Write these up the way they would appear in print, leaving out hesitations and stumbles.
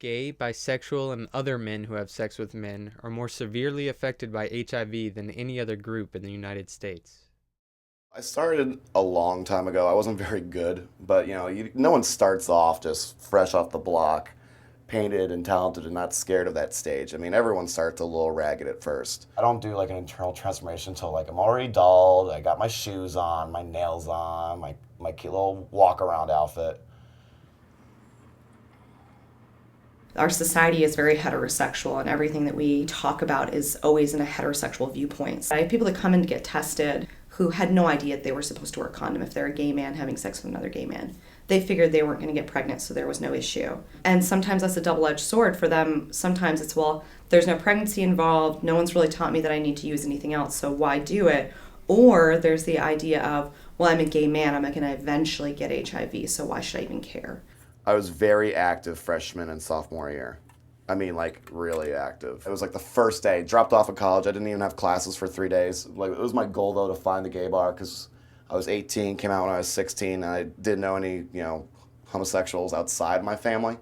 Gay, bisexual, and other men who have sex with men are more severely affected by HIV than any other group in the United States. I started a long time ago. I wasn't very good, but no one starts off just fresh off the block, painted and talented and not scared of that stage. I mean, everyone starts a little ragged at first. I don't do like an internal transformation until like I'm already dolled, I got my shoes on, my nails on, my cute little walk around outfit. Our society is very heterosexual, and everything that we talk about is always in a heterosexual viewpoint. I have people that come in to get tested who had no idea they were supposed to wear a condom if they're a gay man having sex with another gay man. They figured they weren't going to get pregnant, so there was no issue. And sometimes that's a double-edged sword for them. Sometimes it's, well, there's no pregnancy involved, no one's really taught me that I need to use anything else, so why do it? Or there's the idea of, well, I'm a gay man, I'm going to eventually get HIV, so why should I even care? I was very active freshman and sophomore year. I mean, like, really active. It was like the first day, dropped off of college. I didn't even have classes for 3 days. Like, it was my goal, though, to find the gay bar, because I was 18, came out when I was 16, and I didn't know any, homosexuals outside my family.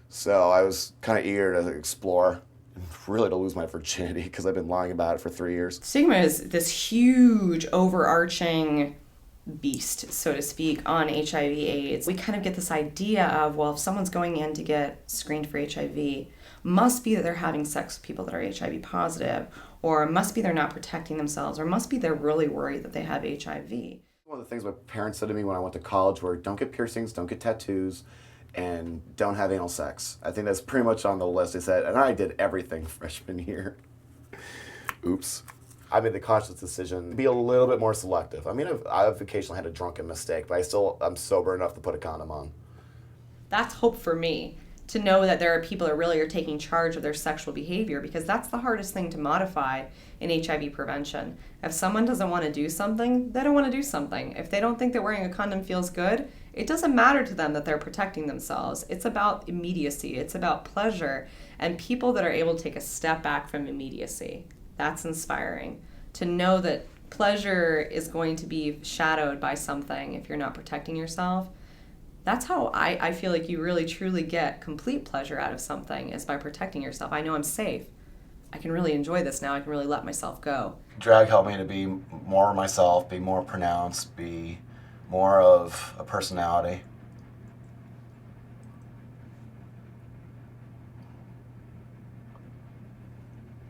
So I was kind of eager to explore, and really to lose my virginity, because I've been lying about it for 3 years. Stigma is this huge overarching beast, so to speak, on HIV/AIDS. We kind of get this idea of, well, if someone's going in to get screened for HIV, must be that they're having sex with people that are HIV positive, or must be they're not protecting themselves, or must be they're really worried that they have HIV. One of the things my parents said to me when I went to college were, don't get piercings, don't get tattoos, and don't have anal sex. I think that's pretty much on the list. They said, and I did everything freshman year. Oops. I made the conscious decision to be a little bit more selective. I mean, I've occasionally had a drunken mistake, but I'm sober enough to put a condom on. That's hope for me, to know that there are people that really are taking charge of their sexual behavior, because that's the hardest thing to modify in HIV prevention. If someone doesn't want to do something, they don't want to do something. If they don't think that wearing a condom feels good, it doesn't matter to them that they're protecting themselves. It's about immediacy. It's about pleasure. And people that are able to take a step back from immediacy. That's inspiring. To know that pleasure is going to be shadowed by something if you're not protecting yourself. That's how I feel like you really truly get complete pleasure out of something, is by protecting yourself. I know I'm safe. I can really enjoy this now. I can really let myself go. Drag helped me to be more myself, be more pronounced, be more of a personality.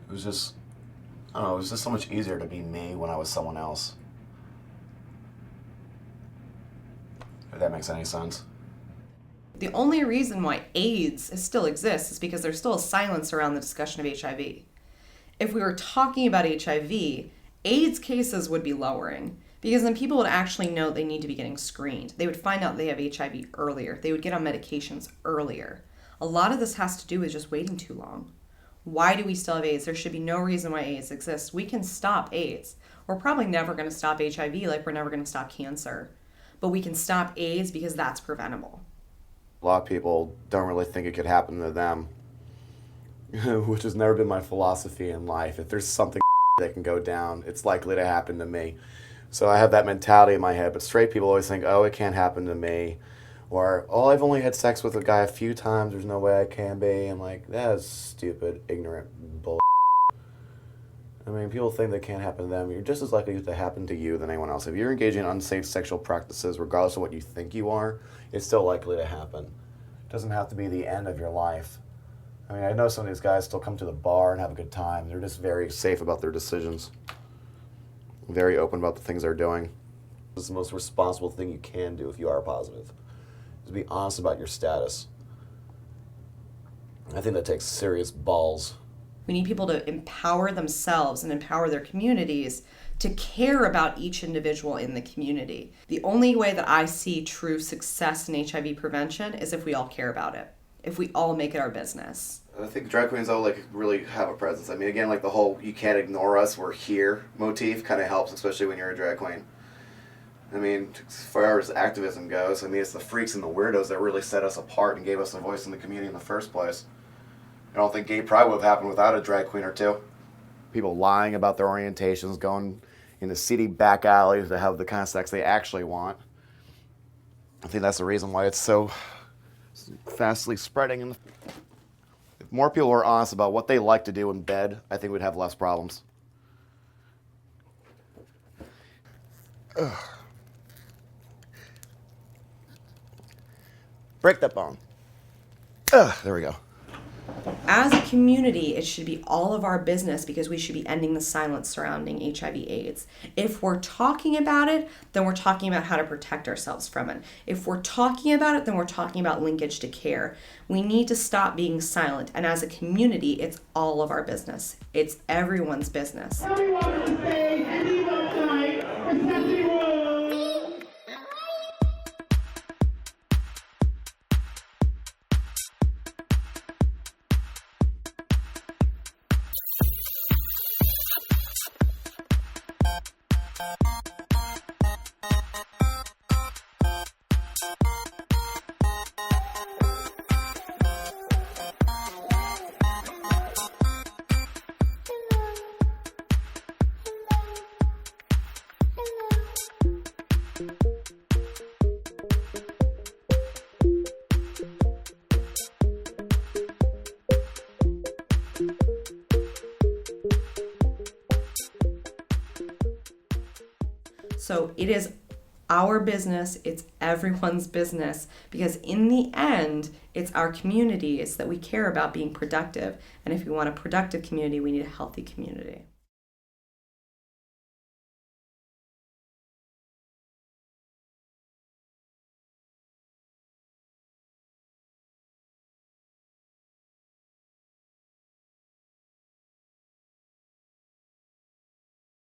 It was just, I don't know, it was just so much easier to be me when I was someone else. If that makes any sense. The only reason why AIDS still exists is because there's still a silence around the discussion of HIV. If we were talking about HIV, AIDS cases would be lowering, because then people would actually know they need to be getting screened. They would find out they have HIV earlier. They would get on medications earlier. A lot of this has to do with just waiting too long. Why do we still have AIDS? There should be no reason why AIDS exists. We can stop AIDS. We're probably never going to stop HIV, like we're never going to stop cancer. But we can stop AIDS because that's preventable. A lot of people don't really think it could happen to them, which has never been my philosophy in life. If there's something that can go down, it's likely to happen to me. So I have that mentality in my head, but straight people always think, oh, it can't happen to me. Or, oh, I've only had sex with a guy a few times, there's no way I can be. I'm like, that is stupid, ignorant bull. I mean, people think that can't happen to them. You're just as likely to happen to you than anyone else. If you're engaging in unsafe sexual practices, regardless of what you think you are, it's still likely to happen. It doesn't have to be the end of your life. I mean, I know some of these guys still come to the bar and have a good time. They're just very safe about their decisions. Very open about the things they're doing. It's the most responsible thing you can do if you are positive. Is be honest about your status. I think that takes serious balls. We need people to empower themselves and empower their communities to care about each individual in the community. The only way that I see true success in HIV prevention is if we all care about it, if we all make it our business. I think drag queens all really have a presence. I mean, again, like the whole "you can't ignore us, we're here" motif kind of helps, especially when you're a drag queen. I mean, as far as activism goes, I mean, it's the freaks and the weirdos that really set us apart and gave us a voice in the community in the first place. I don't think gay pride would have happened without a drag queen or two. People lying about their orientations, going into seedy back alleys to have the kind of sex they actually want. I think that's the reason why it's so fastly spreading in the more people were honest about what they like to do in bed, I think we'd have less problems. Ugh. Break that bone. Ugh, there we go. As a community, it should be all of our business because we should be ending the silence surrounding HIV/AIDS. If we're talking about it, then we're talking about how to protect ourselves from it. If we're talking about it, then we're talking about linkage to care. We need to stop being silent. And as a community, it's all of our business. It's everyone's business. Everyone is saying, anyone tonight, protecting rules. So it is our business, it's everyone's business, because in the end, it's our communities that we care about being productive. And if we want a productive community, we need a healthy community.